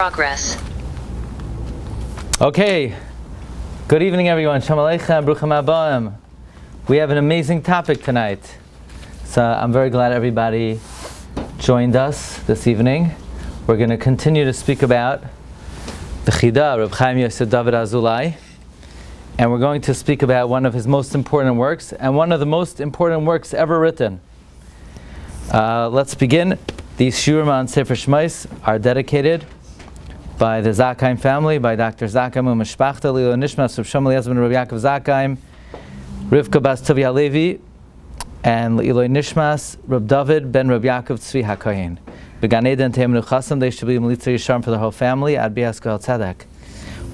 Progress. Okay, good evening everyone. Shalom Aleichem, Bruchim Habayim. We have an amazing topic tonight. So I'm very glad everybody joined us this evening. We're going to continue to speak about the Chida, Reb Chaim Yosef David Azulai. And we're going to speak about one of his most important works, and one of the most important works ever written. Let's begin. These Shiurim on Sefer Shmais are dedicated by the Zakheim family, by Dr. Zakheim Umeshpachta, Lilo Nishmas, Reb Shlomo Eliezer ben Reb Yaakov Zakheim, Rivka Bas Tovi Halevi, and Lilo Nishmas, Reb David ben Reb Yaakov Tzvi HaKohen. Began Eden Teimenu Chasam, they should be Melitza Yisharim for the whole family, Ad Biaskal Tzedek.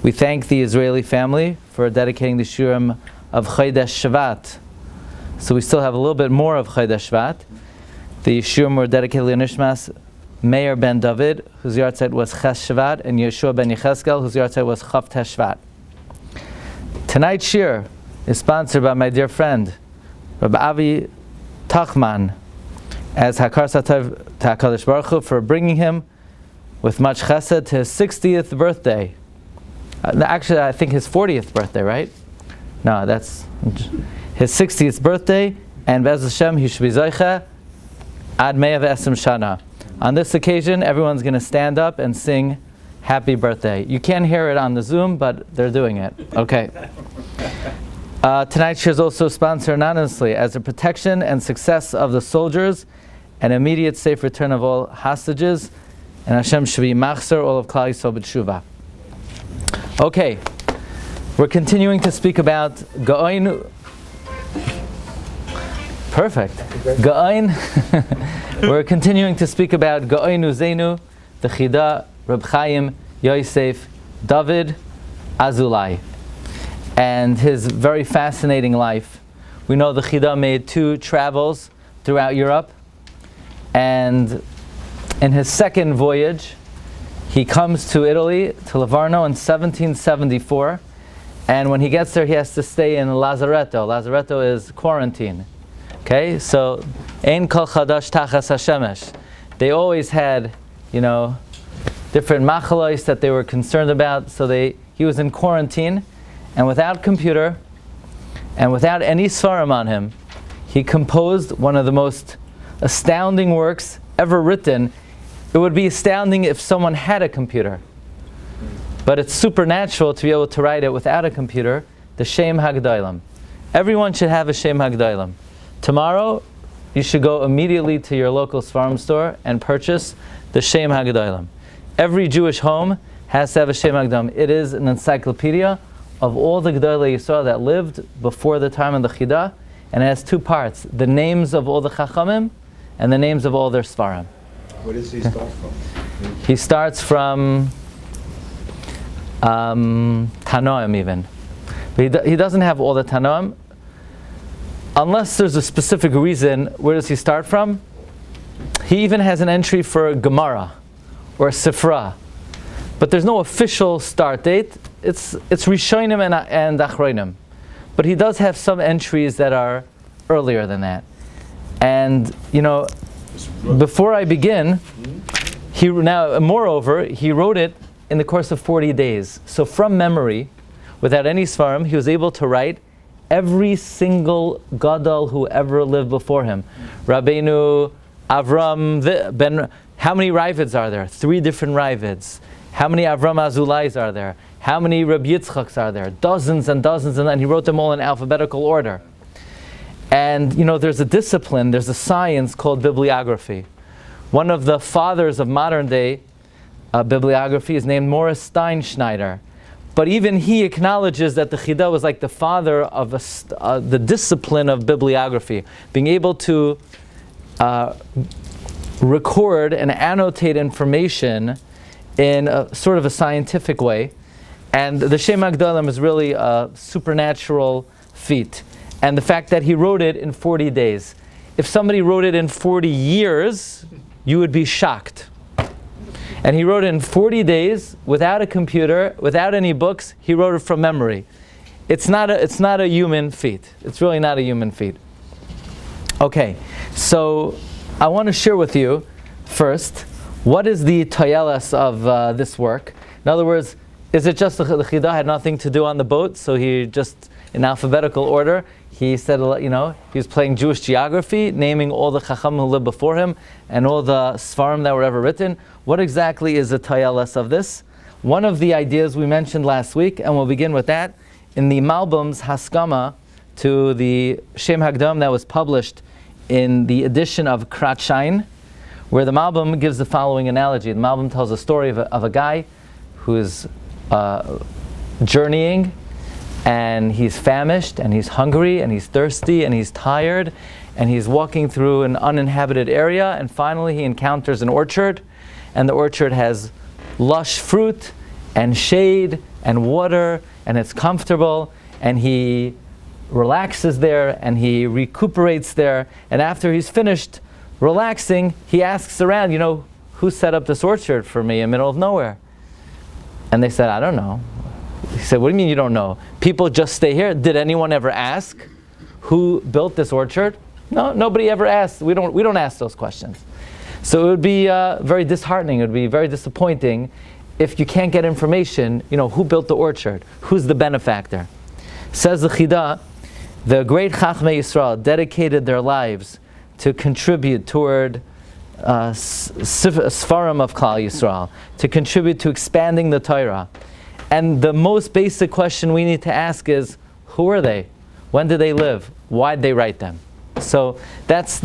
We thank the Israeli family for dedicating the Shiurim of Chodesh Shvat. So we still have a little bit more of Chodesh Shvat. The Shiurim were dedicated to Nishmas Meir ben David, whose yahrzeit was Ches Shvat, and Yeshua ben Yecheskel, whose yahrzeit was Chav Tesh Shvat. Tonight's shir is sponsored by my dear friend, Rabbi Avi Tachman, as Hakar Satov to HaKadosh Baruch Hu for bringing him with much chesed to his 60th birthday. Actually, I think his 40th birthday, right? No, that's his 60th birthday, and Be'ez Hashem, he should be Zoicha Ad Me'av Esem Shana. On this occasion, everyone's going to stand up and sing Happy Birthday. You can't hear it on the Zoom, but they're doing it. Okay. Tonight's shir is also sponsored anonymously as a protection and success of the soldiers, and immediate safe return of all hostages, and Hashem should be machzer all of Klal Yisrael b'tshuva. Okay, we're continuing to speak about Ga'oin. Perfect. Ga'oin. We're continuing to speak about Ga'oinu Zenu, the Chida, Reb Chaim Yosef David Azulai, and his very fascinating life. We know the Chida made 2 travels throughout Europe, and in his second voyage, he comes to Italy, to Livorno in 1774, and when he gets there, he has to stay in Lazaretto. Lazaretto is quarantine. Okay, so Ein Kol Chadash Tachas Hashemesh. They always had, different machalos that they were concerned about. So he was in quarantine, and without computer, and without any svarim on him, he composed one of the most astounding works ever written. It would be astounding if someone had a computer, but it's supernatural to be able to write it without a computer. The Sheim HaGedolim. Everyone should have a Sheim HaGedolim. Tomorrow, you should go immediately to your local Svarim store and purchase the Sheim HaGedolim. Every Jewish home has to have a Sheim HaGedolim. It is an encyclopedia of all the Gedolei Yisrael that lived before the time of the Chida, and it has 2 parts: the names of all the Chachamim and the names of all their Svarim. Where does he start from? He starts from Tanoim even. But he doesn't have all the Tanoim. Unless there's a specific reason, where does he start from? He even has an entry for Gemara or Sifra, but there's no official start date. It's Rishonim and Achronim, but he does have some entries that are earlier than that. And before I begin, moreover, he wrote it in the course of 40 days. So from memory, without any svarim, he was able to write every single gadol who ever lived before him. Rabbeinu Avram ben. How many Ravids are there? 3 different Ravids. How many Avram Azulais are there? How many Rabbi Yitzchaks are there? Dozens and dozens, and he wrote them all in alphabetical order. And there's a discipline, there's a science called bibliography. One of the fathers of modern day bibliography is named Morris Steinschneider. But even he acknowledges that the Chida was like the father of the discipline of bibliography, being able to record and annotate information in a sort of a scientific way. And the Sheim HaGedolim is really a supernatural feat. And the fact that he wrote it in 40 days. If somebody wrote it in 40 years, you would be shocked. And he wrote it in 40 days, without a computer, without any books. He wrote it from memory. It's not a human feat. It's really not a human feat. Okay, so I want to share with you first What is the tayelas of this work? In other words, is it just the Chida had nothing to do on the boat, so he just, in alphabetical order, he said, he was playing Jewish geography, naming all the Chacham who lived before him, and all the Sfarim that were ever written. What exactly is the tayelas of this? One of the ideas we mentioned last week, and we'll begin with that, in the Malbim's Haskama to the Sheim HaGedolim that was published in the edition of Sheim, where the Malbim gives the following analogy. The Malbim tells a story of a guy who is journeying, and he's famished, and he's hungry, and he's thirsty, and he's tired, and he's walking through an uninhabited area, and finally he encounters an orchard, and the orchard has lush fruit, and shade, and water, and it's comfortable, and he relaxes there, and he recuperates there, and after he's finished relaxing, he asks around, who set up this orchard for me in the middle of nowhere? And they said, I don't know. He said, what do you mean you don't know? People just stay here. Did anyone ever ask who built this orchard? No, nobody ever asked. We don't ask those questions. So it would be very disheartening. It would be very disappointing if you can't get information, who built the orchard? Who's the benefactor? Says the Chida, the great Chachmei Yisrael dedicated their lives to contribute toward Sfarim of Klal Yisrael, to contribute to expanding the Torah. And the most basic question we need to ask is, who are they? When did they live? Why did they write them? So that's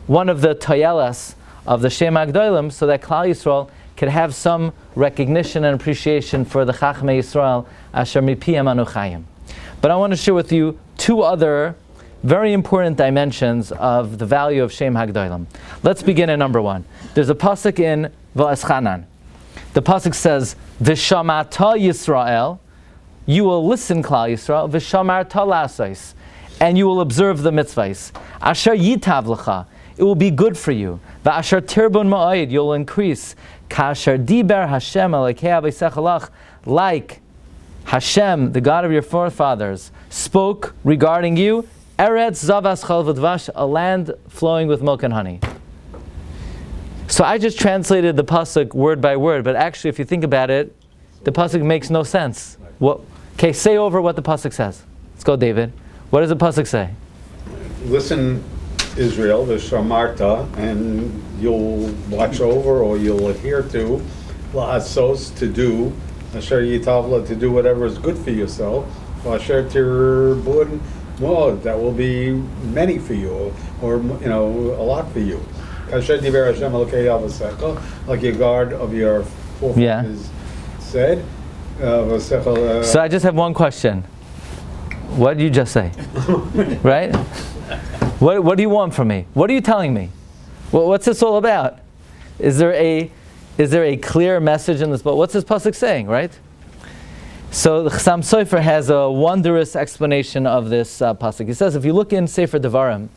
one of the tayelas of the Sheim HaGedolim, so that Klal Yisrael could have some recognition and appreciation for the Chachmei Yisrael asher mipiyam anu chayim. But I want to share with you two other very important dimensions of the value of Sheim HaGedolim. Let's begin at number one. There's a pasuk in Va'eschanan. The pasuk says, "V'shamata Yisrael," you will listen, Klal Yisrael, "V'shamarta la'asais," and you will observe the mitzvahs. "Asher yitav lecha," it will be good for you. "V'asher tirbun ma'od," you'll increase. "Kasher diber Hashem Elokei aveisecha lach," like Hashem, the God of your forefathers, spoke regarding you, Eretz zavas chal v'dvash, a land flowing with milk and honey. So I just translated the pasuk word by word, but actually, if you think about it, the pasuk makes no sense. Okay, say over what the pasuk says. Let's go, David. What does the pasuk say? Listen, Israel, the shamarta, and you'll watch over or you'll adhere to la'asos, to do, asher yitavla, to do whatever is good for yourself, asher tirbun ma'od, that will be many for you, or a lot for you. Like your guard of your forefathers said. So I just have one question. What did you just say? Right? What do you want from me? What are you telling me? What's this all about? Is there a clear message in this book? What's this pasuk saying, right? So the Chassam Sofer has a wondrous explanation of this pasuk. He says, if you look in Sefer Devarim,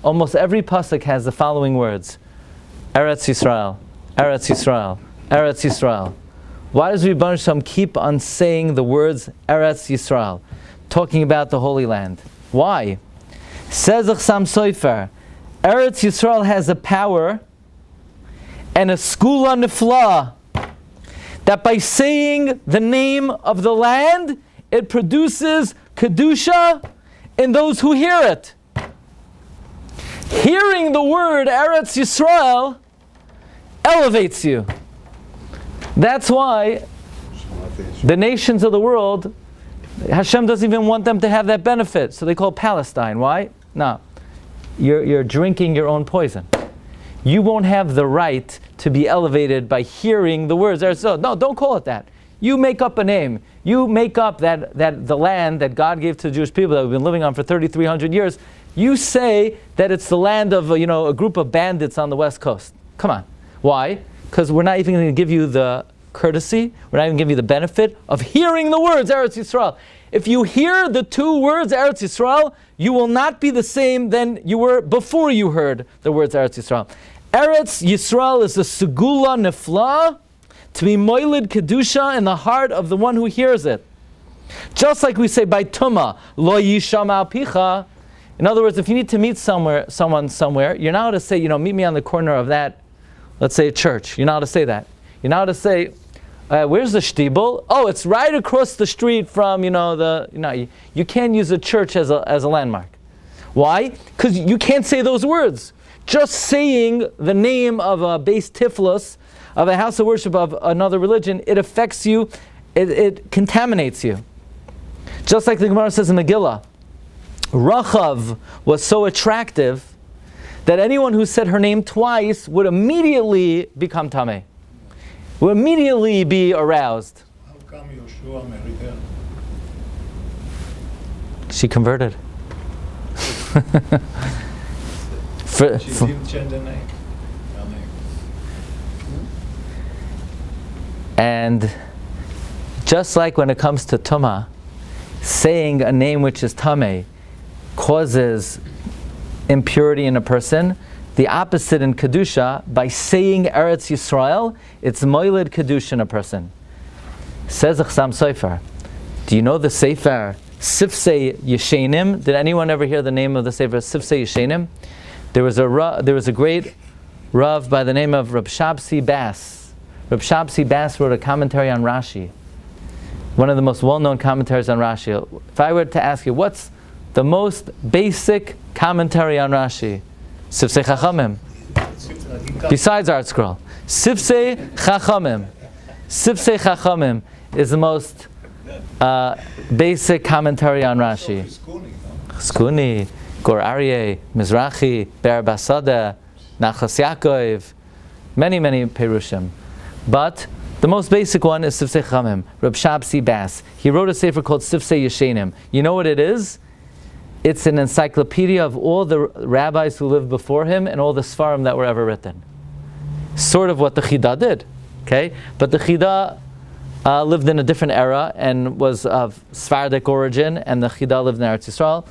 almost every pasuk has the following words: Eretz Yisrael, Eretz Yisrael, Eretz Yisrael. Why does Rebbeinu Shalom keep on saying the words Eretz Yisrael, talking about the Holy Land? Why? Says the Chassam Sofer, Eretz Yisrael has a power and a skula nifla, that by saying the name of the land, it produces kedusha in those who hear it. Hearing the word Eretz Yisrael elevates you. That's why the nations of the world, Hashem doesn't even want them to have that benefit, so they call Palestine. Why? No. You're drinking your own poison. You won't have the right to be elevated by hearing the words Eretz Yisrael. No, don't call it that. You make up a name. You make up that the land that God gave to the Jewish people that we've been living on for 3,300 years. You say that it's the land of a group of bandits on the West Coast. Come on. Why? Because we're not even going to give you the courtesy, we're not even going to give you the benefit of hearing the words Eretz Yisrael. If you hear the two words Eretz Yisrael, you will not be the same than you were before you heard the words Eretz Yisrael. Eretz Yisrael is a segula nefla, to be moiled kedusha in the heart of the one who hears it. Just like we say by Tumah, lo yishama picha. In other words, if you need to meet someone somewhere, you're not going to say, meet me on the corner of that let's say a church. You're not allowed to say that. You're not allowed to say, where's the shtibel? Oh, it's right across the street from, you can't use a church as a landmark. Why? Because you can't say those words. Just saying the name of a base tiflos, of a house of worship of another religion, it affects you, it contaminates you. Just like the Gemara says in Megillah, Rachav was so attractive that anyone who said her name twice would immediately become tameh, would immediately be aroused. How come Yoshua married her? She converted. She didn't change the name. And just like when it comes to Tumah, saying a name which is Tameh causes impurity in a person, the opposite in Kedusha, by saying Eretz Yisrael, it's Moiled Kedusha in a person. Says Chasam Sofer. Do you know the Sefer Sifsei Yeshenim? Did anyone ever hear the name of the Sefer Sifsei Yeshenim? There was a great Rav by the name of Reb Shabsi Bass. Reb Shabsi Bass wrote a commentary on Rashi. One of the most well-known commentaries on Rashi. If I were to ask you, what's the most basic commentary on Rashi? Sifsei Chachamim. Besides Art Scroll. Sifsei Chachamim. Sifsei Chachamim is the most basic commentary on Rashi. Chizkuni, Gur Aryeh, Mizrahi, Ber Basada, Nachas Yaakov, many Perushim. But the most basic one is Sifsei Chachamim, Reb Shabsi Bass. He wrote a sefer called Sifsei Yeshenim. You know what it is? It's an encyclopedia of all the rabbis who lived before him and all the Sfarim that were ever written. Sort of what the Chida did. Okay? But the Chida lived in a different era and was of Sephardic origin, and the Chida lived in Eretz Yisrael,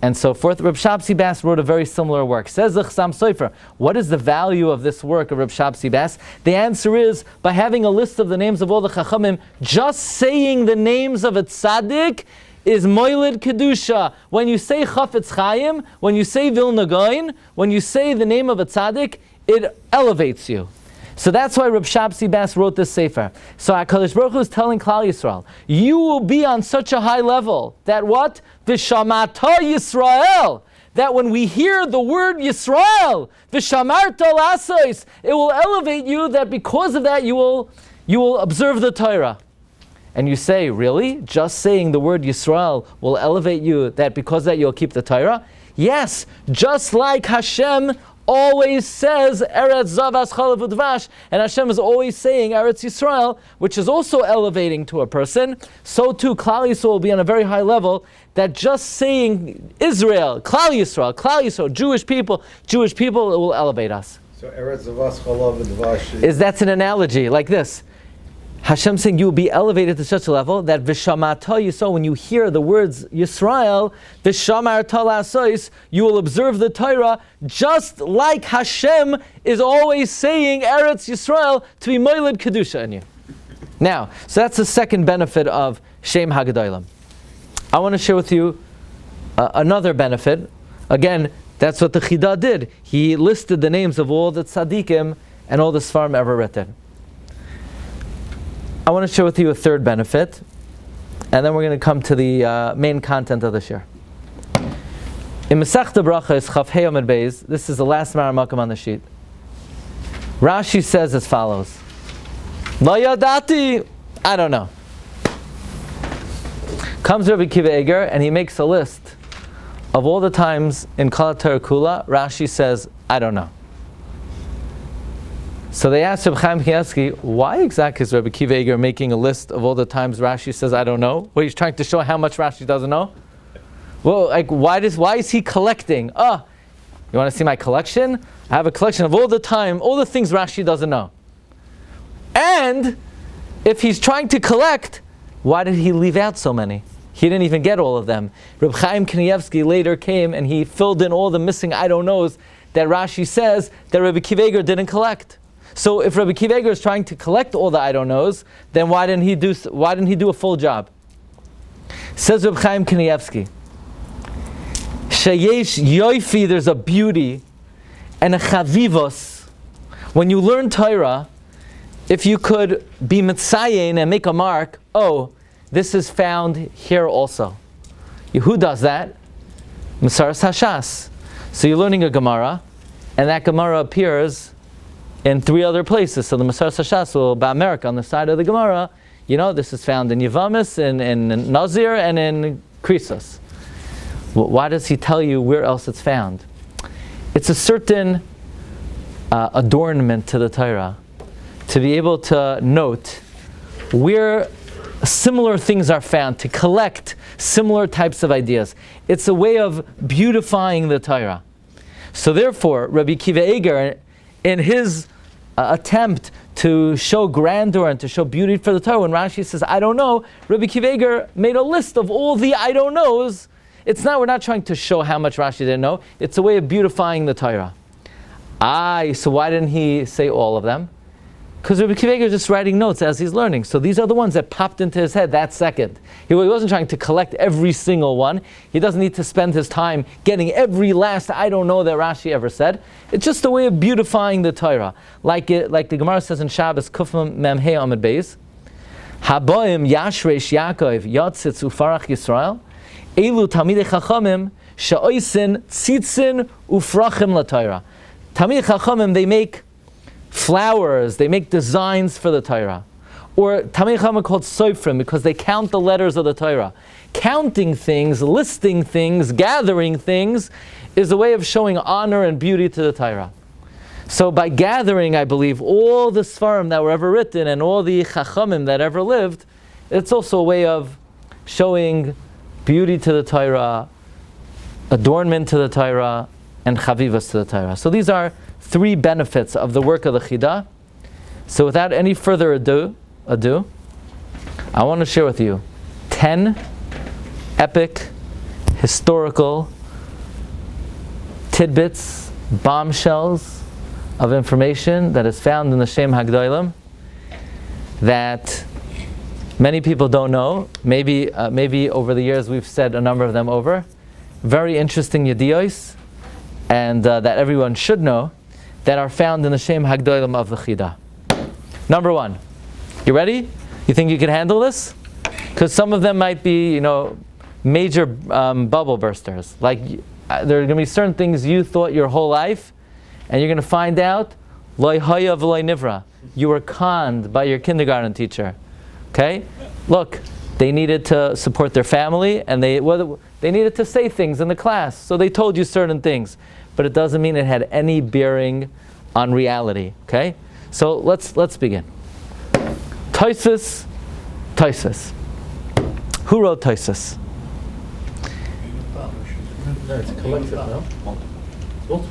and so forth. Reb Shabsi Bass wrote a very similar work. Says the Chasam Sofer, what is the value of this work of Reb Shabsi Bass? The answer is, by having a list of the names of all the Chachamim, just saying the names of a tzaddik is Moiled Kedusha. When you say Chafetz Chaim, when you say Vilna Gaon, when you say the name of a tzaddik, it elevates you. So that's why Reb Shabsi Bass wrote this sefer. So HaKadosh Baruch Hu is telling Klal Yisrael, you will be on such a high level that what? V'shamata Yisrael. That when we hear the word Yisrael, v'shamarta l'asos, it will elevate you, that because of that you will observe the Torah. And you say, really? Just saying the word Yisrael will elevate you, that because of that you'll keep the Torah? Yes, just like Hashem always says Eretz Zavas Chalav Udvash, and Hashem is always saying Eretz Yisrael, which is also elevating to a person. So too, Klal Yisrael will be on a very high level, that just saying Israel, Klal Yisrael, Jewish people, it will elevate us. So Eretz Zavas Chalav Udvash that's an analogy like this. Hashem saying you will be elevated to such a level that Vishamata Yisrael, when you hear the words Yisrael, Vishamarta l'asos, you will observe the Torah just like Hashem is always saying Eretz Yisrael to be Moiled Kedusha in you. Now, so that's the second benefit of Sheim HaGedolim. I want to share with you another benefit. Again, that's what the Chida did. He listed the names of all the tzaddikim and all the Sfarim ever written. I want to share with you a third benefit, and then we're going to come to the main content of the shir. In Masechta Brachos, Chaf Hei Amud Beis, this is the last Maramakam on the sheet. Rashi says as follows: Lo yadati, I don't know. Comes Rabbi Akiva Eiger, and he makes a list of all the times in Kol HaTorah Kula, Rashi says, I don't know. So they asked Reb Chaim Kanievsky, why exactly is Rabbi Akiva Eiger making a list of all the times Rashi says, I don't know? Well, he's trying to show how much Rashi doesn't know? Well, like, why is he collecting? You want to see my collection? I have a collection of all the things Rashi doesn't know. And if he's trying to collect, why did he leave out so many? He didn't even get all of them. Reb Chaim Kanievsky later came and he filled in all the missing I don't knows that Rashi says that Rabbi Akiva Eiger didn't collect. So if Rabbi Akiva Eiger is trying to collect all the I don't knows, then why didn't he do a full job? Says Reb Chaim Kanievsky, Sheyesh yoifi, there's a beauty and a chavivos When you learn Torah, if you could be mitzayin and make a mark, oh, this is found here also. Who does that? Masaras Hashas. So you're learning a Gemara, and that Gemara appears in 3 other places. So the Masaras Hashas will be America on the side of the Gemara. This is found in Yevamis, in Nazir, and in Krisos. Why does he tell you where else it's found? It's a certain adornment to the Torah, to be able to note where similar things are found, to collect similar types of ideas. It's a way of beautifying the Torah. So therefore, Rabbi Kiva Eger, in his attempt to show grandeur and to show beauty for the Torah, when Rashi says, I don't know, Rabbi Kiva Eger made a list of all the I don't knows. We're not trying to show how much Rashi didn't know. It's a way of beautifying the Torah. So why didn't he say all of them? Because Rabbi Kiva Eger is just writing notes as he's learning. So these are the ones that popped into his head that second. He wasn't trying to collect every single one. He doesn't need to spend his time getting every last I don't know that Rashi ever said. It's just a way of beautifying the Torah. Like the Gemara says in Shabbos, Kuf Mem He Amud Beis, Haboim Yashresh Yaakov Yotzitz Ufarach Yisrael, Elu Talmidei Chachamim Sha'oisin Tzitzin Ufrachim LaTorah. Talmidei Chachamim, they make flowers, they make designs for the Torah. Or Talmidei Chacham are called Soifrim because they count the letters of the Torah. Counting things, listing things, gathering things is a way of showing honor and beauty to the Torah. So by gathering, I believe, all the Sfarim that were ever written and all the Chachamim that ever lived, it's also a way of showing beauty to the Torah, adornment to the Torah, and chavivas to the Torah. So these are 3 benefits of the work of the Chida. So without any further ado, I want to share with you 10 epic, historical tidbits, bombshells of information that is found in the Sheim HaGedolim that many people don't know. Maybe over the years we've said a number of them over. Very interesting yediyos, and that everyone should know, that are found in the Sheim HaGedolim of the Chida. Number 1. You ready? You think you can handle this? Because some of them might be, major bubble bursters. Like, there are going to be certain things you thought your whole life, and you're going to find out, Loi haya v'loi nivra. You were conned by your kindergarten teacher. Okay? Look, they needed to support their family, and they needed to say things in the class, so they told you certain things. But it doesn't mean it had any bearing on reality. Okay? So let's begin. Tosfos. Who wrote Tosfos? No, it's a collective, no?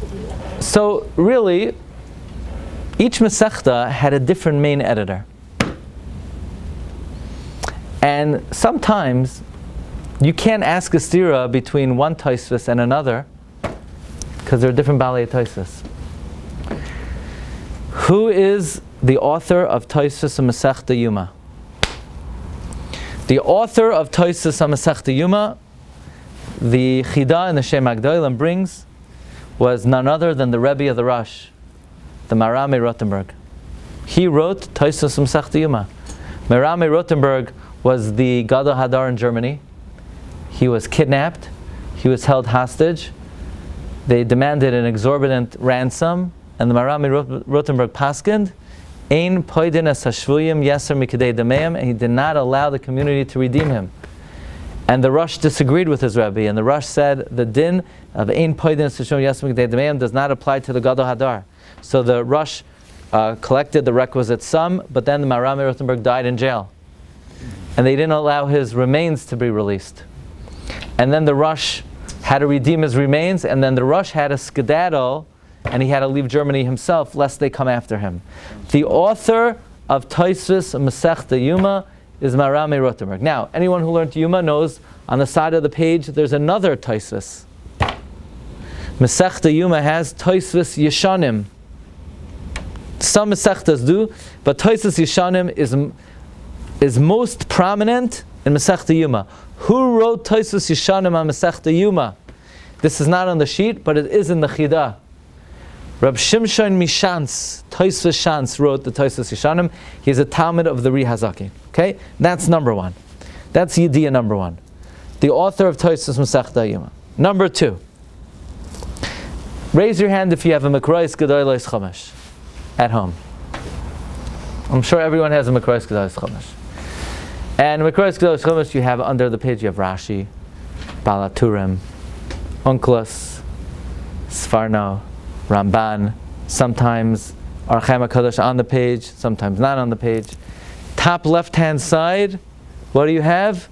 So really, each Masechta had a different main editor. And sometimes you can't ask a stira between one Tosfos and another because they're different Balei Tosfos. Who is the author of Tosfos and Masechta Yuma? The author of Tosfos and Masechta Yuma, the Chida and the Sheim HaGedolim brings, was none other than the Rebbe of the Rosh, the Marame Rothenberg. He wrote Tosfos and Masechta Yuma. Marame Rothenberg was the Gadol Hadar in Germany. He was kidnapped. He was held hostage. They demanded an exorbitant ransom, and the Marame Rothenberg paskined, Ein poidin es hashvuyim yeser mikdei dameim, and he did not allow the community to redeem him. And the Rosh disagreed with his Rebbe, and the Rosh said the din of Ein poidin es hashvuyim yeser mikdei dameim does not apply to the Gadol Hadar. So the Rosh collected the requisite sum, but then the Marame Rothenberg died in jail. And they didn't allow his remains to be released. And then the Rosh had to redeem his remains, and then the Rosh had a skedaddle, and he had to leave Germany himself, lest they come after him. The author of Tosfos Masechta Yuma is Marame Rothenberg. Now, anyone who learned Yuma knows on the side of the page there's another Tosfos. Masechta Yuma has Tosfos Yeshanim. Some Masechtas do, but Tosfos Yeshanim is most prominent in Masechta Yuma. Who wrote Tosfos Yeshanim on Masechta Yuma? This is not on the sheet, but it is in the Chida. Rab Shimshon Mishans, Tosfos Shans, wrote the Tosfos Yeshanim. He's a Talmud of the Ri Hazakin. Okay? That's number one. That's Yediyah number one. The author of Tosfos Masechta Yoma. Number two. Raise your hand if you have a Mikrois Gedolos Chumash at home. I'm sure everyone has a Mikrois Gedolos Chumash. And Mikrois Gedolos Chumash, you have under the page, you have Rashi, Balaturim, Onkelos, Sfarno, Ramban, sometimes Archaim HaKadosh on the page, sometimes not on the page. Top left-hand side, what do you have?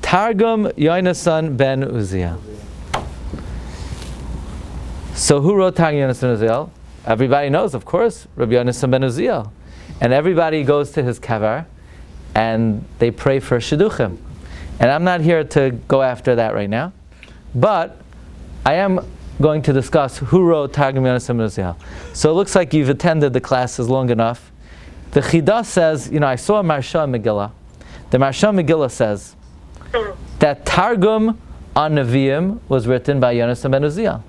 Targum Yonasan ben Uziel. So who wrote Targum Yonasan ben Uziel? Everybody knows, of course, Rabbi Yonasan ben Uziel. And everybody goes to his kever and they pray for shidduchim. And I'm not here to go after that right now, but I am going to discuss who wrote Targum Yonasan ben Uziel. So it looks like you've attended the classes long enough. The Chida says, I saw a Marsha Megillah. The Marsha Megillah says that Targum on Nevi'im was written by Yonasan ben Uziel.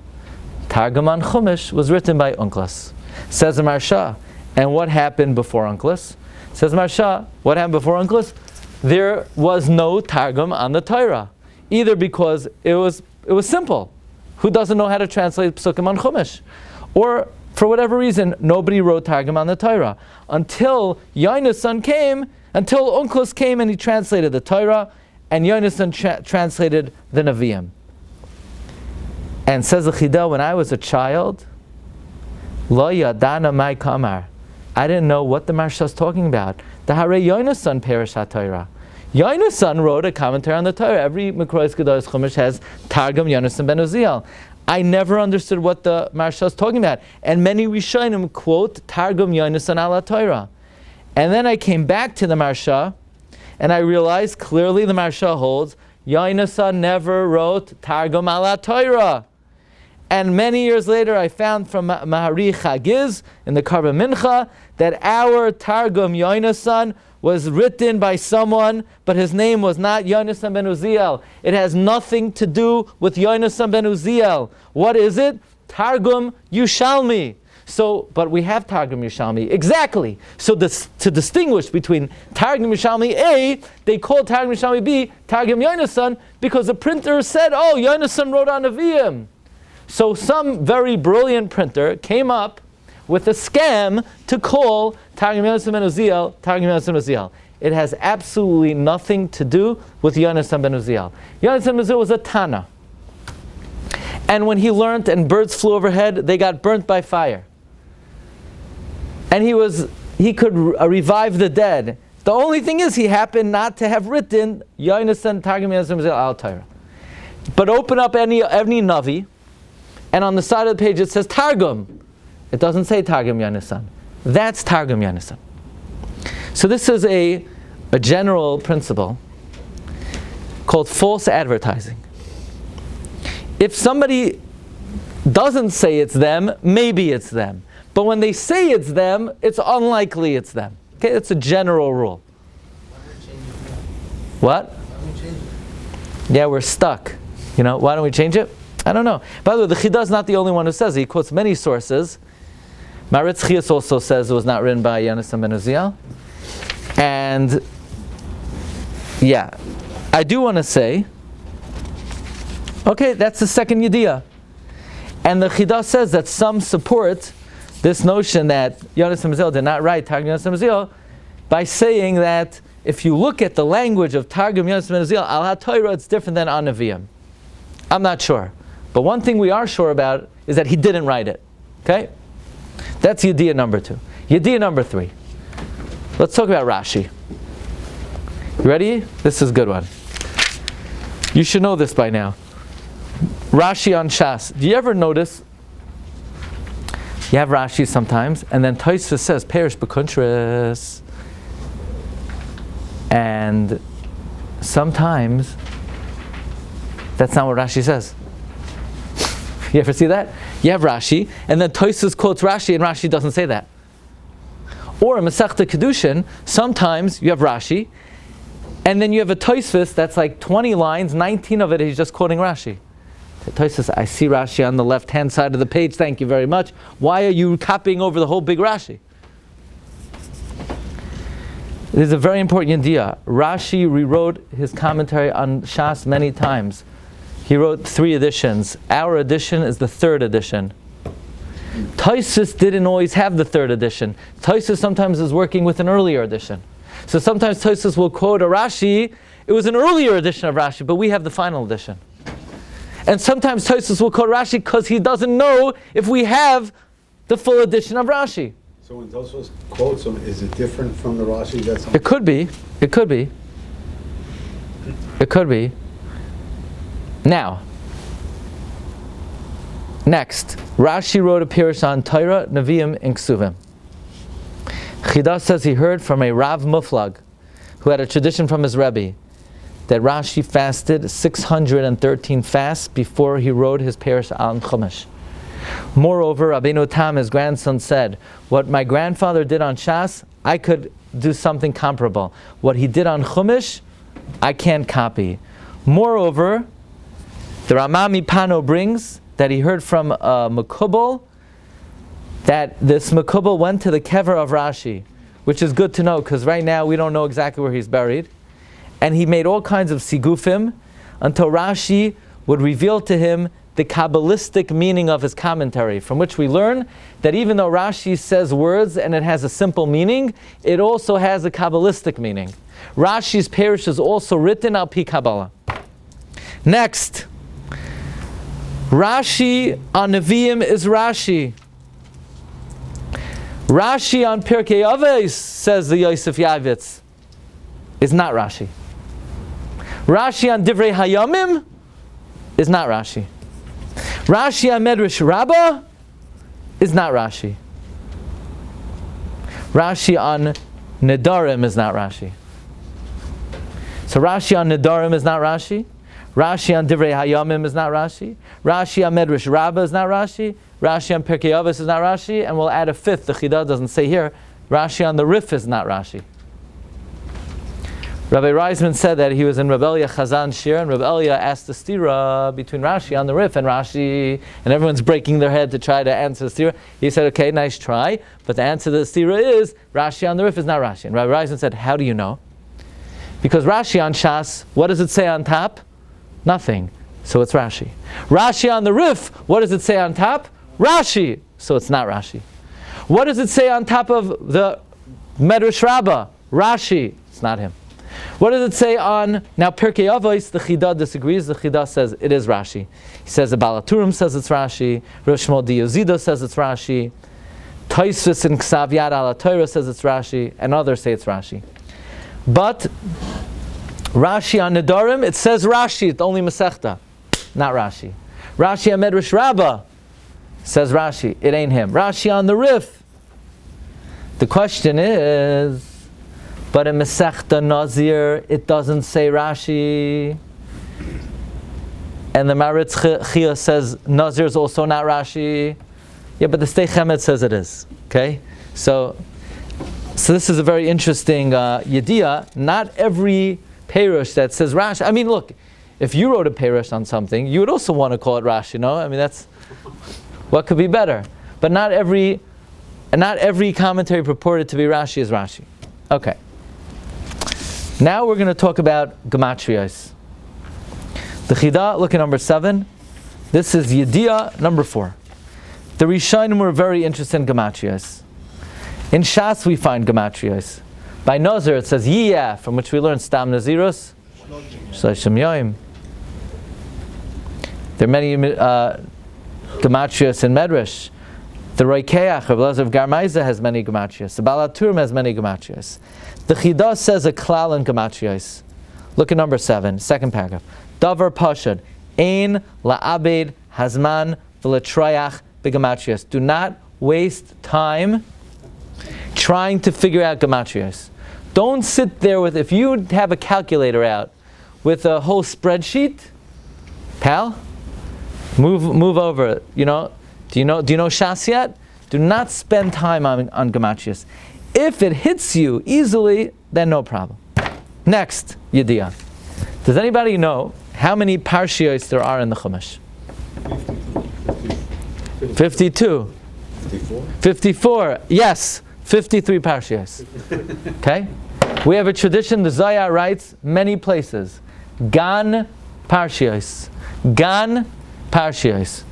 Targum on Chumash was written by Onkelos. Says the Marsha. And what happened before Onkelos? Says Marsha, what happened before Onkelos? There was no Targum on the Torah. Either because it was simple. Who doesn't know how to translate Psukim on Chumash? Or, for whatever reason, nobody wrote Targum on the Torah. Until Yonasan came, until Onkelos came and he translated the Torah, and Yonasan translated the Nevi'im. And says the Chida, when I was a child, Lo yadana mai kamar, I didn't know what the Marsha is talking about. The Hare Yonasan Perish HaTorah. Yonasan wrote a commentary on the Torah. Every Mikrois Gedolos Chumash has Targum Yonasan ben Uziel. I never understood what the Marsha is talking about. And many Rishonim quote Targum Yonasan ala Torah. And then I came back to the Marsha, and I realized clearly the Marsha holds Yonasan never wrote Targum ala Torah. And many years later, I found from Mahari Chagiz in the Karban Mincha that our Targum Yonasan was written by someone, but his name was not Yonasan ben Uziel. It has nothing to do with Yonasan ben Uziel. What is it? Targum Yushalmi. So, but we have Targum Yushalmi. Exactly. So to distinguish between Targum Yushalmi A, they call Targum Yushalmi B Targum Yonasan because the printer said, oh, Yonasan wrote on Nevi'im. So some very brilliant printer came up with a scam to call Targum Yonasan ben Uziel Targum Yonasan ben Uziel. It has absolutely nothing to do with Yonasan ben Uziel. Yonasan ben Uziel was a Tana. And when he learned and birds flew overhead, they got burnt by fire. And he could revive the dead. The only thing is he happened not to have written Yonasan Targum Yonasan ben Uziel al Torah. But open up any Navi, and on the side of the page it says Targum. It doesn't say Targum Yonasan. That's Targum Yonasan. So this is a general principle called false advertising. If somebody doesn't say it's them, maybe it's them. But when they say it's them, it's unlikely it's them. Okay, it's a general rule. What? Yeah, we're stuck. Why don't we change it? I don't know. By the way, the Chida is not the only one who says it. He quotes many sources. Maritz Chias also says it was not written by Yonasan ben Uziel. And yeah, I do want to say, okay, that's the second Yediyah. And the Chida says that some support this notion that Yonasan ben Uziel did not write Targum Yonasan ben Uziel by saying that if you look at the language of Targum Yonasan ben Uziel al HaTorah, it's different than on Nevi'im. I'm not sure. But one thing we are sure about is that he didn't write it. Okay? That's Yediyah number 2. Yediyah number 3. Let's talk about Rashi. You ready? This is a good one. You should know this by now. Rashi on Shas. Do you ever notice you have Rashi sometimes, and then Tosfos says, Perish b'kuntris. And sometimes that's not what Rashi says. You ever see that? You have Rashi, and then Tosfos quotes Rashi, and Rashi doesn't say that. Or in Masechta Kedushin, sometimes you have Rashi, and then you have a Tosfos that's like 20 lines, 19 of it he's just quoting Rashi. Tosfos, I see Rashi on the left-hand side of the page. Thank you very much. Why are you copying over the whole big Rashi? This is a very important idea. Rashi rewrote his commentary on Shas many times. He wrote 3 editions. Our edition is the 3rd edition. Tosfos didn't always have the 3rd edition. Tosfos sometimes is working with an earlier edition. So sometimes Tosfos will quote a Rashi. It was an earlier edition of Rashi, but we have the final edition. And sometimes Tosfos will quote Rashi because he doesn't know if we have the full edition of Rashi. So when Tosfos quotes him, is it different from the Rashi that's on? It could be. It could be. It could be. Now, next, Rashi wrote a pirush on Torah, Nevi'im, and Ksuvim. Chida says he heard from a Rav Muflag, who had a tradition from his Rebbe, that Rashi fasted 613 fasts before he wrote his pirush on Chumash. Moreover, Rabbeinu Tam, his grandson, said, what my grandfather did on Shas, I could do something comparable. What he did on Chumash, I can't copy. Moreover, the Ramami Pano brings that he heard from Makubal, that this Makubal went to the kever of Rashi, which is good to know because right now we don't know exactly where he's buried. And he made all kinds of sigufim until Rashi would reveal to him the Kabbalistic meaning of his commentary, from which we learn that even though Rashi says words and it has a simple meaning, it also has a Kabbalistic meaning. Rashi's pirush is also written al pi Kabbalah. Next, Rashi on Nevi'im is Rashi. Rashi on Pirkei Avos, says the Yosef Yavitz, is not Rashi. Rashi on Divrei Hayamim is not Rashi. Rashi on Medrash Rabbah is not Rashi. Rashi on Nedarim is not Rashi. So Rashi on Nedarim is not Rashi. Rashi on Divrei Hayamim is not Rashi. Rashi on Medrash Rabbah is not Rashi. Rashi on Pirkei Avos is not Rashi. And we'll add a 5th, the Chida doesn't say here. Rashi on the Rif is not Rashi. Rabbi Reisman said that he was in Rabbi Elia Chazan Shir, and Rabbi Elia asked the stira between Rashi on the Rif and Rashi, and everyone's breaking their head to try to answer the stira. He said, okay, nice try, but the answer to the stira is, Rashi on the Rif is not Rashi. And Rabbi Reisman said, how do you know? Because Rashi on Shas, what does it say on top? Nothing. So it's Rashi. Rashi on the Rif, what does it say on top? Rashi. So it's not Rashi. What does it say on top of the Medrash Rabbah? Rashi. It's not him. What does it say on, now Pirkei Avos, the Chida disagrees. The Chida says it is Rashi. He says the Balaturim says it's Rashi. Rav Shmuel Diyozido says it's Rashi. Tosfos and Ksav Yad ala Torah says it's Rashi. And others say it's Rashi. But Rashi on Nedarim, it says Rashi, it's only Masechta, not Rashi. Rashi on Medrash Rabbah says Rashi, it ain't him. Rashi on the Rif. The question is, but in Masechta Nazir, it doesn't say Rashi. And the Maritz Chia says Nazir is also not Rashi. Yeah, but the Stei Chemet says it is. Okay? So this is a very interesting yediyah. Not every Perush that says Rashi. I mean, look, if you wrote a Perush on something, you would also want to call it Rashi, no? I mean, that's what could be better. But not every commentary purported to be Rashi is Rashi. Okay. Now we're going to talk about gematrios. The Chida, look at number 7. This is yediyah number 4. The Rishonim were very interested in gematrios. In Shas we find gematrios. By Nazir it says Yiyah, from which we learn Stam Nazirus, Shloshim Yoim. There are many gematrios in Medrash. The Roikeach, Rabbi Elazar of Garmaiza has many gematrios. The Balaturim has many gematrios. The Chida says a klal in gematrios. Look at number 7, second paragraph. Davar Pashad, Ein la'abed hazman v'letrayach b'gematrios. Do not waste time trying to figure out gematrios. Don't sit there with, if you have a calculator out with a whole spreadsheet, pal, move over it. Do you know Shas yet? Do not spend time on gematrios. If it hits you easily, then no problem. Next, Yediyah. Does anybody know how many parshios there are in the Chumash? 52. 54? 54. Yes. 53 parshiyos. Okay? We have a tradition, the Zohar writes many places. Gan parshiyos. Gan parshiyos.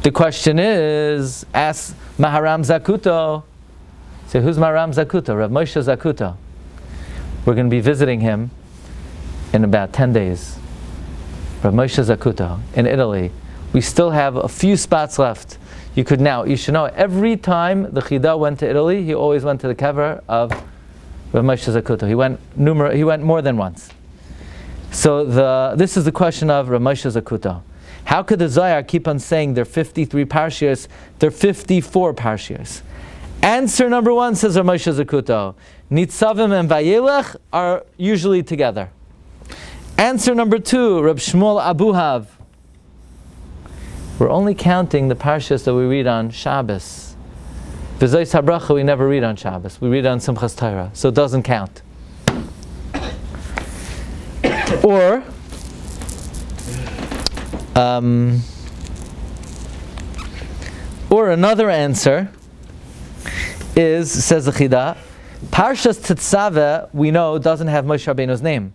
The question is, ask Maharam Zakuto. Say, who's Maharam Zakuto? Rav Moshe Zakuto. We're going to be visiting him in about 10 days. Rav Moshe Zakuto in Italy. We still have a few spots left. You should know, every time the Chida went to Italy, he always went to the kever of Rav Moshe Zakuto. He went more than once. So this is the question of Rav Moshe Zakuto. How could the Zohar keep on saying they're 53 parshiyos? They're 54 parshiyos. Answer number one, says Rav Moshe Zakuto. Nitzavim and Vayelech are usually together. Answer number two, Reb Shmuel Abuhav. We're only counting the parshas that we read on Shabbos. V'zois HaBracha we never read on Shabbos. We read on Simchas Torah, so it doesn't count. Or another answer is, says the Chida, Parshas Tetzaveh, we know, doesn't have Moshe Rabbeinu's name.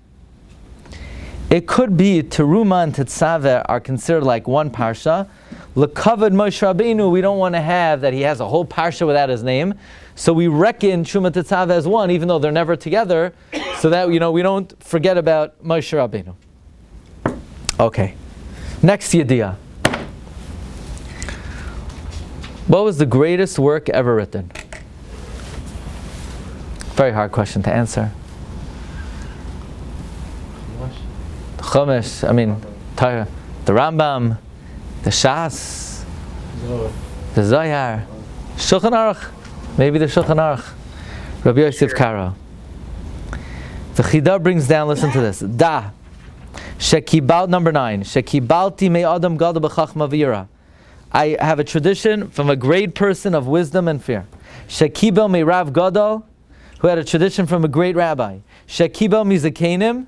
It could be Teruma and Tetzaveh are considered like one parsha. L'kavod Moshe Rabbeinu, we don't want to have that he has a whole parsha without his name. So we reckon Truma Tetzaveh as one, even though they're never together, so that we don't forget about Moshe Rabbeinu. Okay. Next Yediyah. What was the greatest work ever written? Very hard question to answer. The Chumash, Torah, the Rambam, the Shas, the Zohar, Shulchan Aruch, maybe the Shulchan Aruch, Rabbi Yosef Karo. The Chida brings down, listen to this, Da, number 9, Shekibalti me Adam Gadol b'chachma v'yira. I have a tradition from a great person of wisdom and fear. Shekibel me Rav Gadol, who had a tradition from a great rabbi. Shekibel mi Zakenim,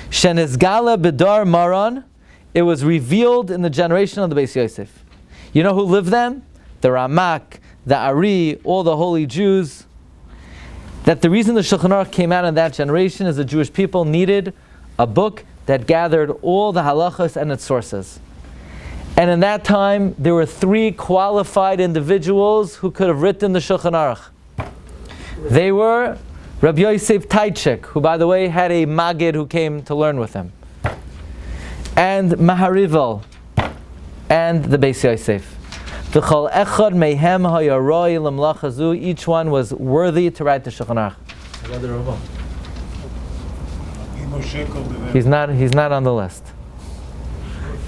Shenizgala Bidar Maran, it was revealed in the generation of the Beis Yosef. You know who lived then? The Ramak, the Ari, all the holy Jews. That the reason the Shulchan Aruch came out in that generation is the Jewish people needed a book that gathered all the halachas and its sources. And in that time, there were 3 qualified individuals who could have written the Shulchan Aruch. They were Rabbi Yosef Taichik, who by the way had a Maggid who came to learn with him, and Maharival, and the Beis Yosef. V'chol echad mehem hayaroi l'mlacha zu. Each one was worthy to write the Shulchan Aruch. He's not on the list.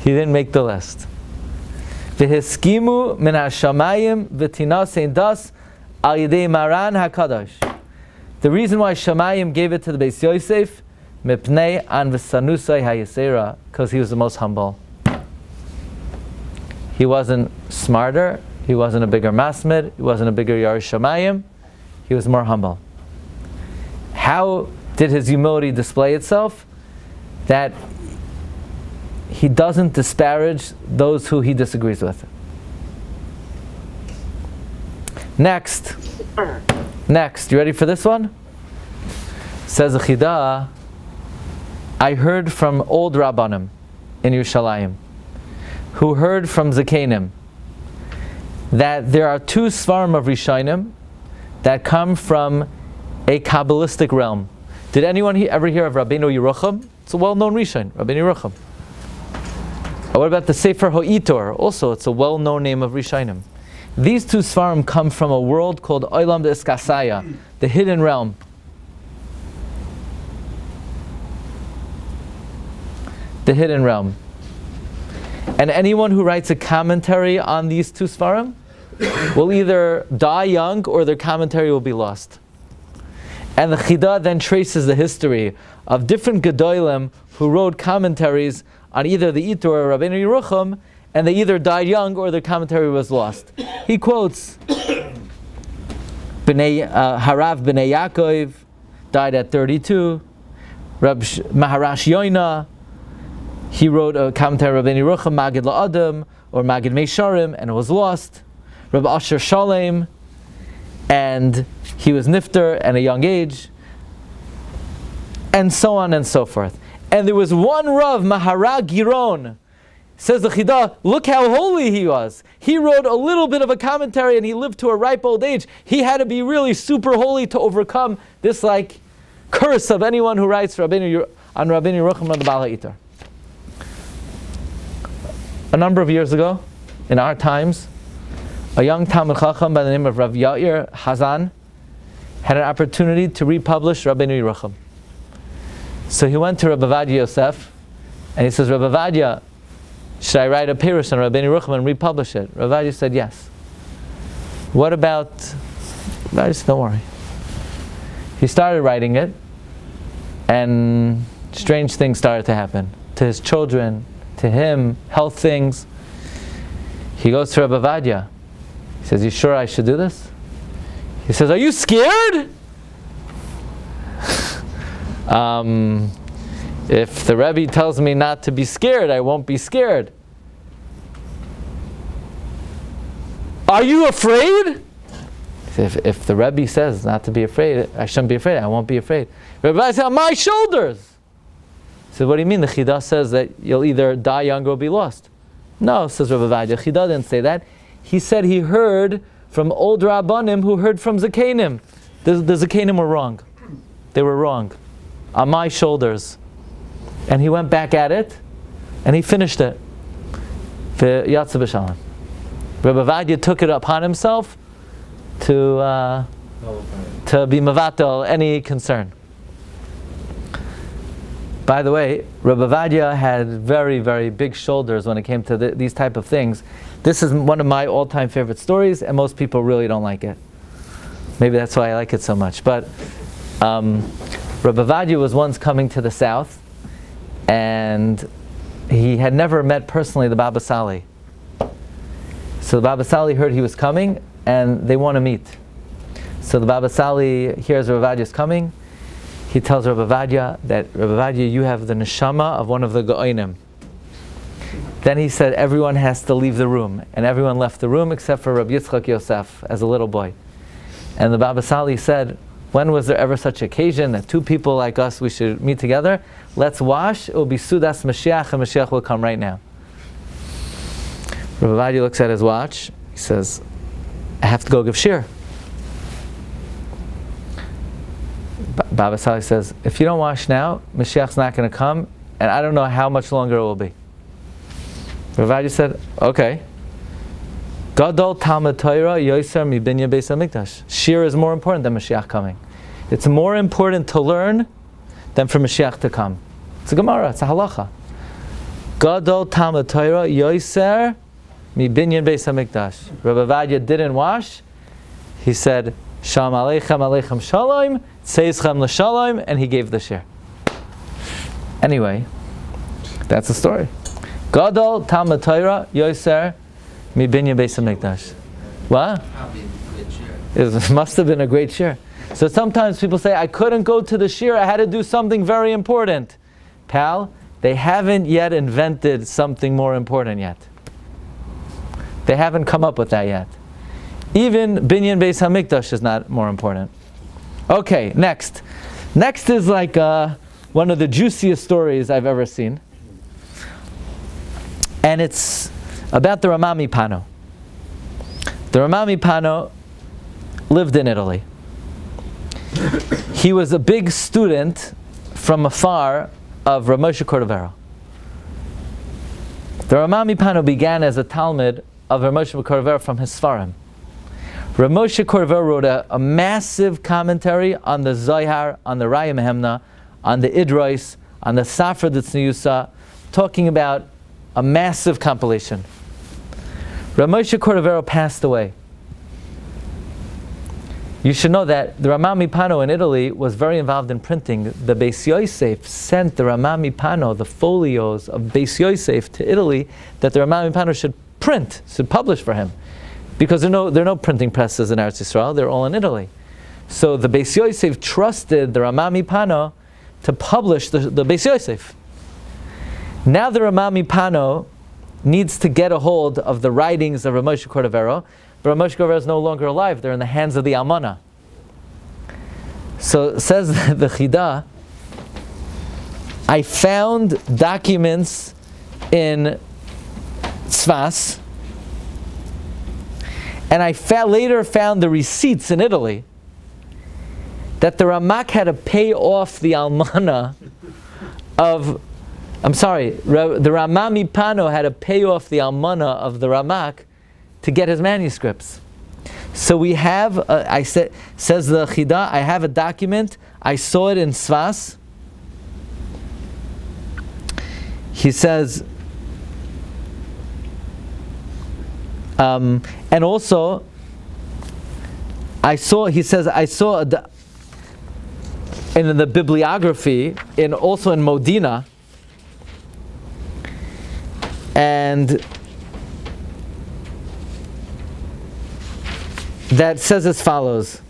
He didn't make the list. V'hiskimu min hashamayim v'tinas das al yidei Maran HaKadosh. The reason why Shamayim gave it to the Beis Yosef, mipnei an v'sanusai hayasera, because he was the most humble. He wasn't smarter, he wasn't a bigger masmid, he wasn't a bigger Yair Shamayim, he was more humble. How did his humility display itself? That he doesn't disparage those who he disagrees with. Next, you ready for this one? Says the Chida, I heard from old Rabbanim in Yerushalayim, who heard from Zakenim, that there are 2 Svarim of Rishonim that come from a Kabbalistic realm. Did anyone ever hear of Rabbeinu Yerucham? It's a well-known Rishon, Rabbeinu Yerucham. What about the Sefer Ho'itor? Also, it's a well-known name of Rishonim. These 2 Svarim come from a world called Olam de Eskasaya, the hidden realm. The hidden realm. And anyone who writes a commentary on these 2 Svarim will either die young or their commentary will be lost. And the Chida then traces the history of different Gedolim who wrote commentaries on either the Itor or Rabbeinu Yerucham, and they either died young or their commentary was lost. He quotes Harav B'nai Yaakov, died at 32. Maharash Yoina, he wrote a commentary of Rabbeinu Yerucham, Magid La'adam, or Magid Meisharim, and it was lost. Rabbi Asher Shalem, and he was nifter at a young age, and so on and so forth. And there was one Rav, Maharag Giron, says the Chida, look how holy he was. He wrote a little bit of a commentary and he lived to a ripe old age. He had to be really super holy to overcome this curse of anyone who writes on Rabbeinu Yerucham of the Baal HaItar. A number of years ago, in our times, a young Talmid Chacham by the name of Rav Yair Hazan had an opportunity to republish Rabbeinu Yerucham. So he went to Rabbi Vadia Yosef and he says, Rabbi Vadia, should I write a pirush on Rabbeinu Yerucham and republish it? Rabbi Vadia said, yes. What about... Vadia said, don't worry. He started writing it, and strange things started to happen to his children, to him, health things. He goes to Rabbi Vadia. He says, you sure I should do this? He says, are you scared? If the Rebbe tells me not to be scared, I won't be scared. Are you afraid? If the Rebbe says not to be afraid, I shouldn't be afraid, I won't be afraid. Rabbi said, on my shoulders. He said, what do you mean? The Chida says that you'll either die young or be lost. No, says Rabbi Vadia, Chida didn't say that. He said he heard from old Rabbanim who heard from Zakenim. The Zakenim were wrong. They were wrong. On my shoulders. And he went back at it, and he finished it. Yatsa b'shalom. Rabbi Vadia took it upon himself to be mavatel any concern. By the way, Rabbi Vadia had very, very big shoulders when it came to these type of things. This is one of my all-time favorite stories, and most people really don't like it. Maybe that's why I like it so much. But Rabbi Vadia was once coming to the south, and he had never met personally the Baba Sali. So the Baba Sali heard he was coming, and they want to meet. So the Baba Sali hears Rabbi Vadia is coming. He tells Rabbi Vadia that, Rabbi Vadia, you have the neshama of one of the Go'onim. Then he said everyone has to leave the room, and everyone left the room except for Rabbi Yitzchak Yosef as a little boy. And the Baba Sali said, when was there ever such occasion that two people like us, we should meet together? Let's wash, it will be Sudas Mashiach, and Mashiach will come right now. Rabbi Vadia looks at his watch, he says, I have to go give shir. Baba Sali says, if you don't wash now, Mashiach's not going to come, and I don't know how much longer it will be. Rabbi Vadia said, okay. Gadol Talmud Torah Yoser mi Binya Beis HaMikdash. Shir is more important than Mashiach coming. It's more important to learn than for Mashiach to come. It's a Gemara, it's a halacha. Gadol Talmud Torah Yoser mi Binya Beis HaMikdash. Rabbi Vadia didn't wash. He said, Shalom Aleichem Aleichem Shalom, Tzeischem L'Shalom, and he gave the shir. Anyway, that's the story. Gadol Talmud Torah Yoser mi Binya Beis HaMikdash. What? It must have been a great shir. So sometimes people say, I couldn't go to the shir, I had to do something very important. Pal, they haven't yet invented something more important yet. They haven't come up with that yet. Even Binyan Beis HaMikdash is not more important. Okay, next. Next is like one of the juiciest stories I've ever seen. And it's about the Ramami Pano. The Ramami Pano lived in Italy. He was a big student from afar of Rav Moshe Cordovero. The Ramami Pano began as a Talmud of Rav Moshe Cordovero from his Sfarim. Rav Moshe Cordovero wrote a massive commentary on the Zohar, on the Raya Mehemna, on the Idros, on the Safra D'Tzniusa, talking about a massive compilation. Rav Moshe Cordovero passed away. You should know that the Ramami Pano in Italy was very involved in printing. The Beis Yosef sent the Ramami Pano, the folios of Beis Yosef, to Italy that the Ramami Pano should print, should publish for him. Because there are no printing presses in Eretz Yisrael, they're all in Italy. So the Beis Yosef trusted the Ramami Pano to publish the Beis Yosef. Now the Ramami Pano needs to get a hold of the writings of Rav Moshe Cordovero, but Rav Moshe Cordovero is no longer alive. They're in the hands of the Almana. So says the Chida, I found documents in Tzfas, and I later found the receipts in Italy that the Ramak had to pay off the Almana of, the Rama Mipano had to pay off the Almana of the Ramak to get his manuscripts. So we have, says the Chida, I have a document, I saw it in Tzfas. He says, and also, I saw in the bibliography, also in Modena, and that says as follows.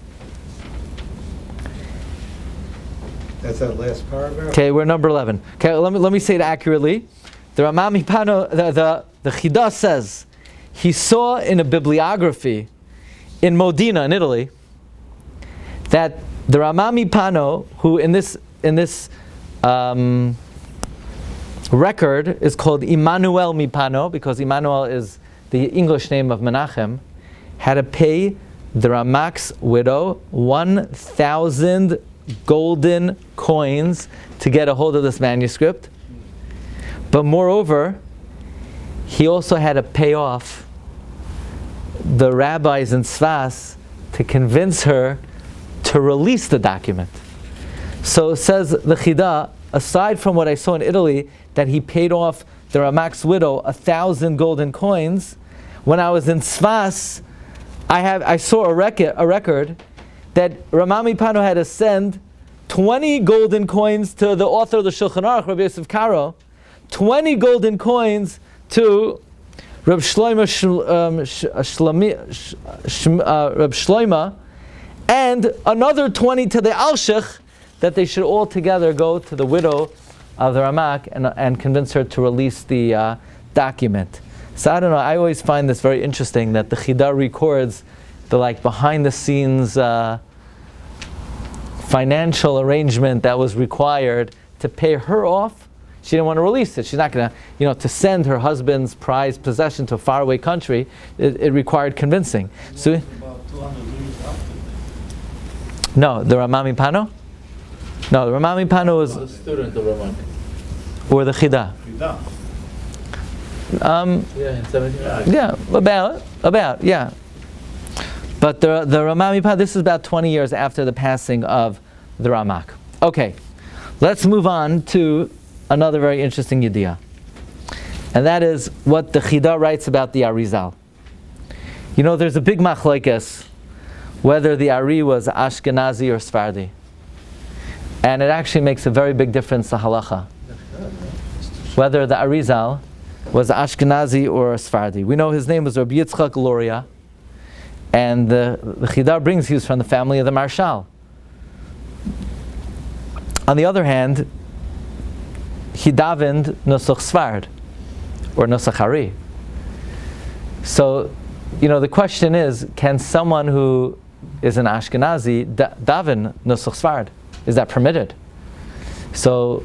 That's that last paragraph? Okay, we're number 11. Okay, let me say it accurately. The Ramami Pano, the Chida says, he saw in a bibliography in Modena, in Italy, that the Ramami Pano, who in this record is called Immanuel Mipano, because Immanuel is the English name of Menachem, had to pay the Ramak's widow 1,000 golden coins to get a hold of this manuscript. But moreover, he also had to pay off the rabbis in Tzfas to convince her to release the document. So says the Chida, aside from what I saw in Italy, that he paid off the Ramak's widow 1,000 golden coins, when I was in Tzfas, I saw a record that Ramami Pano had to send 20 golden coins to the author of the Shulchan Aruch, Rabbi Yosef Karo, 20 golden coins to Reb Shloima, and another 20 to the Alshich, that they should all together go to the widow of the Ramak and convince her to release the document. So I don't know, I always find this very interesting that the Chida records the behind the scenes financial arrangement that was required to pay her off. She didn't want to release it. She's not going to, to send her husband's prized possession to a faraway country. It required convincing. So, About 200 years after that. no, the Ramami Pano? No, the Ramami Pano was, A student of Ramak. or the Chida. Chida. Yeah, in 79. Yeah, about, yeah. But the Ramami Pano, this is about 20 years after the passing of the Ramak. Okay, let's move on to another very interesting idea. And that is what the Chida writes about the Arizal. There's a big machlokes whether the Ari was Ashkenazi or Sephardi. And it actually makes a very big difference to halacha. Whether the Arizal was Ashkenazi or Sephardi. We know his name was Rabbi Yitzchak Luria, and the Chida brings he was from the family of the Marshal. On the other hand, he davened Nusach Sfard, or Nusach Ari. So, the question is, can someone who is an Ashkenazi daven Nusach Sfard? Is that permitted? So,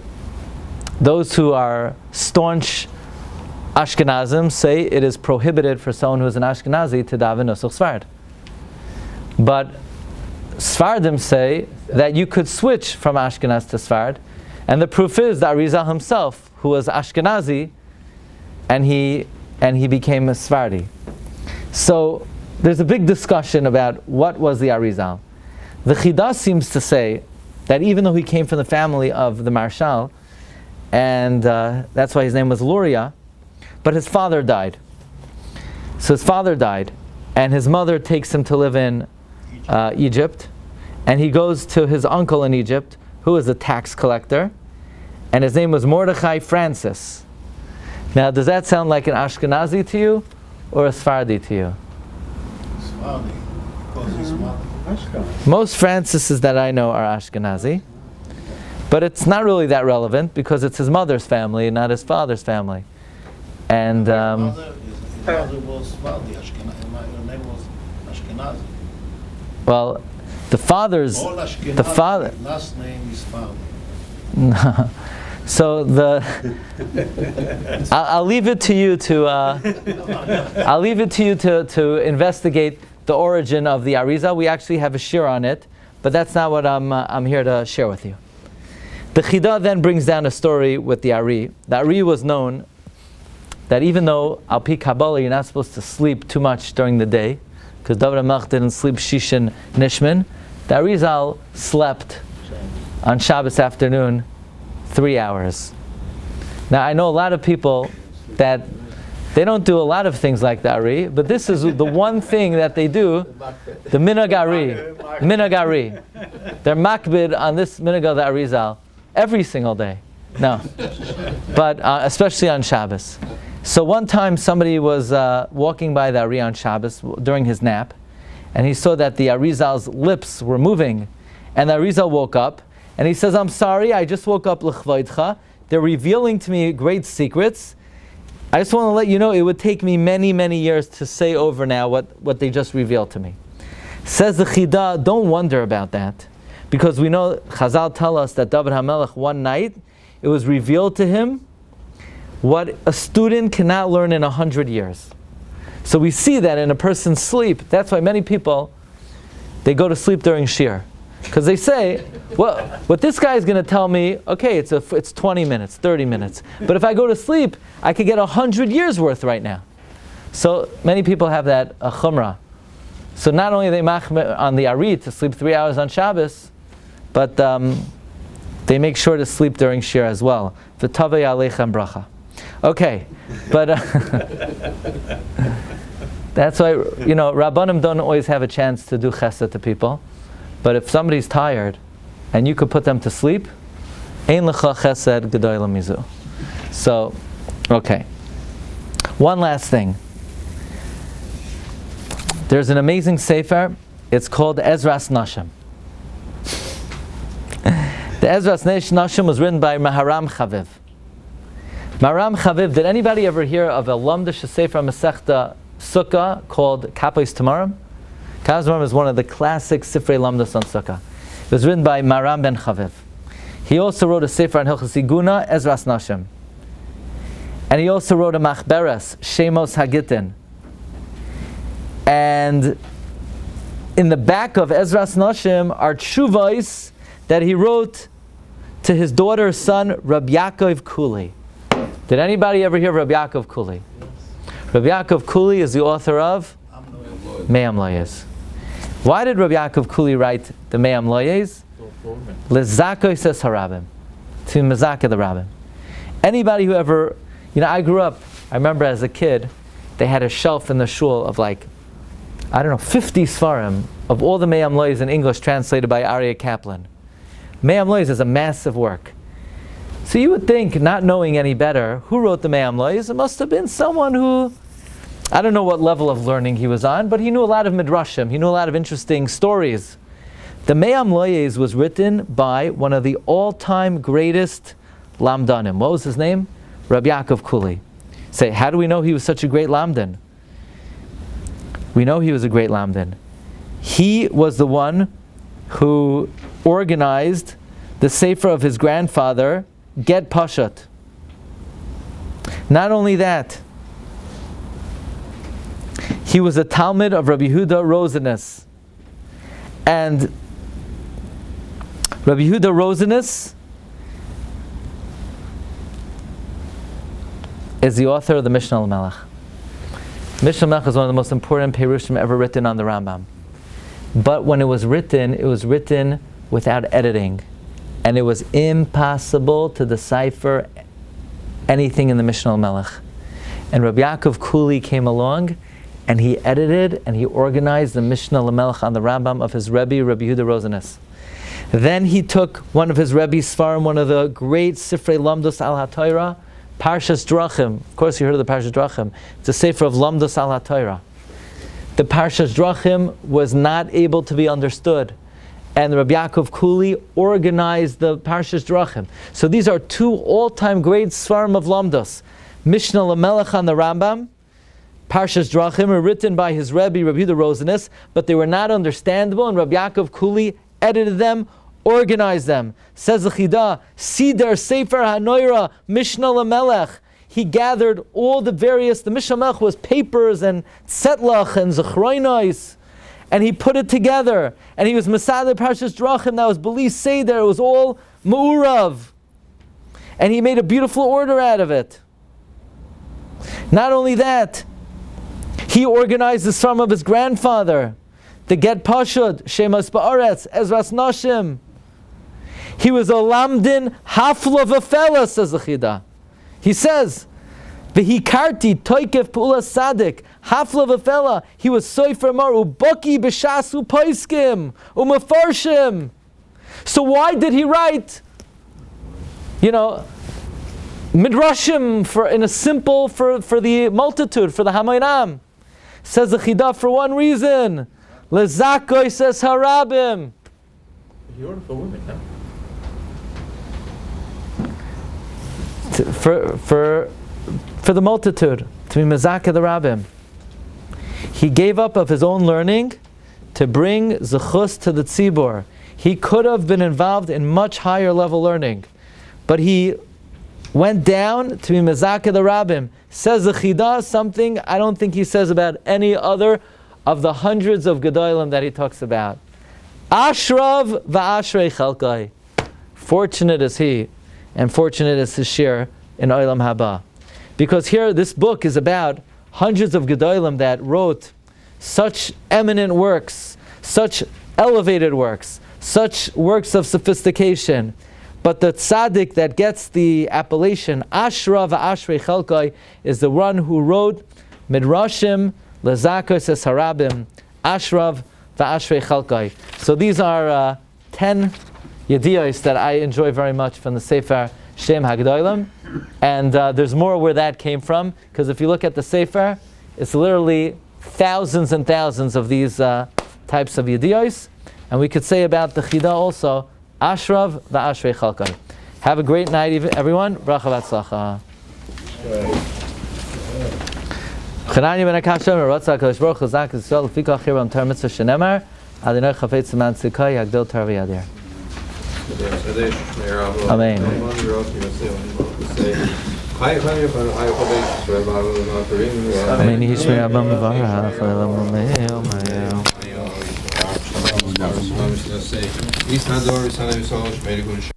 those who are staunch Ashkenazim say it is prohibited for someone who is an Ashkenazi to daven Nusach Sfard. But Sfardim say that you could switch from Ashkenaz to Sfard, and the proof is that Arizal himself, who was Ashkenazi, and he became a Sephardi. So there's a big discussion about what was the Arizal. The Chida seems to say that even though he came from the family of the Marshal, and that's why his name was Luria, but his father died. So his father died, and his mother takes him to live in Egypt, and he goes to his uncle in Egypt, who is a tax collector, and his name was Mordechai Francis. Now, does that sound like an Ashkenazi to you, or a Sephardi to you? Sephardi. Because his mother. Most Francises that I know are Ashkenazi, but it's not really that relevant because it's his mother's family, not his father's family. And His mother was Sephardi, her name was Ashkenazi. well, the father's All Ashkenazi, the father. last name is Sephardi. So I'll leave it to you to I'll leave it to you to investigate the origin of the Arizal. We actually have a shir on it, but that's not what I'm here to share with you. The Chida then brings down a story with the Ari. The Ari was known that even though al pi Kabbalah you're not supposed to sleep too much during the day, because David HaMelech didn't sleep Shishin Nishman, the Arizal slept on Shabbos afternoon 3 hours. Now I know a lot of people that they don't do a lot of things like the Ari, but this is the one thing that they do, the Minhag Ari. They're makbid on this Minhag of the Arizal every single day. No. But especially on Shabbos. So one time somebody was walking by the Ari on Shabbos during his nap, and he saw that the Arizal's lips were moving, and the Arizal woke up, and he says, "I'm sorry, I just woke up l'chvaydcha. They're revealing to me great secrets. I just want to let you know it would take me many, many years to say over now what they just revealed to me." Says the Chida, don't wonder about that, because we know Chazal tell us that David HaMelech one night it was revealed to him what a student cannot learn in 100 years. So we see that in a person's sleep. That's why many people they go to sleep during shir. Because they say, well, what this guy is going to tell me, okay, it's 20 minutes, 30 minutes. But if I go to sleep, I could get 100 years worth right now. So many people have that chumrah. So not only are they machmir on the Ari to sleep 3 hours on Shabbos, but they make sure to sleep during shir as well. V'tavei aleichem bracha. Okay, but that's why, Rabbanim don't always have a chance to do chesed to people. But if somebody's tired, and you could put them to sleep, ein lecha chesed gedolim mizu. So, okay. One last thing. There's an amazing sefer. It's called Ezras Nashim. The Ezras Nashim was written by Maharam Chaviv. Maharam Chaviv. Did anybody ever hear of a Lamdish sefer Masechta Sukkah called Kapos Tamarim? Kapos Tamarim is one of the classic Sifrei Lamdas on Sukkah. It was written by Maharam ben Chaviv. He also wrote a sefer on Hilchos Iguna, Ezras Nashim. And he also wrote a Machberes, Shemos Hagitin. And in the back of Ezras Nashim are tshuvos that he wrote to his daughter's son, Rabbi Yaakov Kuli. Did anybody ever hear of Rabbi Yaakov Kuli? Yes. Rabbi Yaakov Kuli is the author of Me'am Loyes. Why did Rabbi Yaakov Kuli write the Me'am Loyes? Lezakos es harabim, to mezaka the rabbim. Anybody who ever, I grew up, I remember as a kid, they had a shelf in the shul of 50 Sfarim of all the Me'am Loyes in English translated by Aryeh Kaplan. Me'am Loyes is a massive work. So you would think, not knowing any better, who wrote the Me'am Loyes? It must have been someone who, I don't know what level of learning he was on, but he knew a lot of midrashim, he knew a lot of interesting stories. The Me'am Loyes was written by one of the all-time greatest lamdanim. What was his name? Rabbi Yaakov Kuli. Say, how do we know he was such a great lamdan? We know he was a great lamdan. He was the one who organized the sefer of his grandfather, Get Pashat. Not only that, he was a Talmud of Rabbi Yehuda Rosenes. And Rabbi Yehuda Rosenes is the author of the Mishnah al-Melech. Mishnah al-Melech is one of the most important perushim ever written on the Rambam. But when it was written without editing. And it was impossible to decipher anything in the Mishnah al-Melech. And Rabbi Yaakov Kuli came along, and he edited and he organized the Mishnah al-Melech on the Rambam of his Rebbe, Rabbi Yehuda Rosenes. Then he took one of his Rebbe's Sfarim, one of the great Sifrei Lamdos al HaTorah, Parshas Drachim. Of course you heard of the Parshas Drachim. It's a Sefer of Lamdos al HaTorah. The Parshas Drachim was not able to be understood. And Rabbi Yaakov Kuli organized the Parshas Drachim. So these are two all-time great Sfarim of Lamdos. Mishnah Lamelech on the Rambam. Parshas Drachim are written by his Rebbe, Rabbi Yehuda Rosenis, but they were not understandable, and Rabbi Yaakov Kuli edited them, organized them. Says the Chida, Sider Sefer HaNoira, Mishnah Lamelech. He gathered all the Mishnah Melech was papers and tzetlach and zechroinais, and he put it together. And he was Masada Parshas Drachim, that was Beli Seder, it was all Mu'urav. And he made a beautiful order out of it. Not only that, he organized the Sram of his grandfather, the Get Pashud, Shemas Ba'aretz, Ezras Nashim. He was a Lamdin Hafla V'fela, says the Chida. He says, V'hikarti toikef pula sadik, Hafla V'fela. He was Soifer Mar, Ubaki B'shas U'poiskim, U'mefarshim. So why did he write, Midrashim for the multitude, for the Hamayram? Says the Chida, for one reason. Lezakoy says harabim. You're for women, no? For the multitude, to be mezakeh the rabbim. He gave up of his own learning to bring zechus to the tzibur. He could have been involved in much higher level learning, but he went down to be mezakeh the rabbim. Says the Chida something I don't think he says about any other of the hundreds of gedolim that he talks about. Ashrav va'ashrei chalkai. Fortunate is he, and fortunate is his share in Olam Haba. Because here, this book is about hundreds of gedolim that wrote such eminent works, such elevated works, such works of sophistication. But the tzaddik that gets the appellation Ashra va'ashrei chalkai is the one who wrote Midrashim Lezakos es harabim Ashrav va'ashrei chalkai. So these are 10 yediyos that I enjoy very much from the Sefer Sheim HaGedolim, and there's more where that came from, because if you look at the Sefer, it's literally thousands and thousands of these types of yediyos, and we could say about the Chida also Ashrav va'ashrei chalkai. Have a great night, everyone. Bracha v'atzlacha. Chanani ben Akashem, Ratzah HaKadosh Baruch Hu, Zak Yisrael, Lefikach Hiram Tar Mitzvah Shenemar, Adonai Chafetz Siman Tzikai, Yagdil Tar V'Yadir. Amen. Amen. Yishmei Abba Mevarach, Le'olam Amen.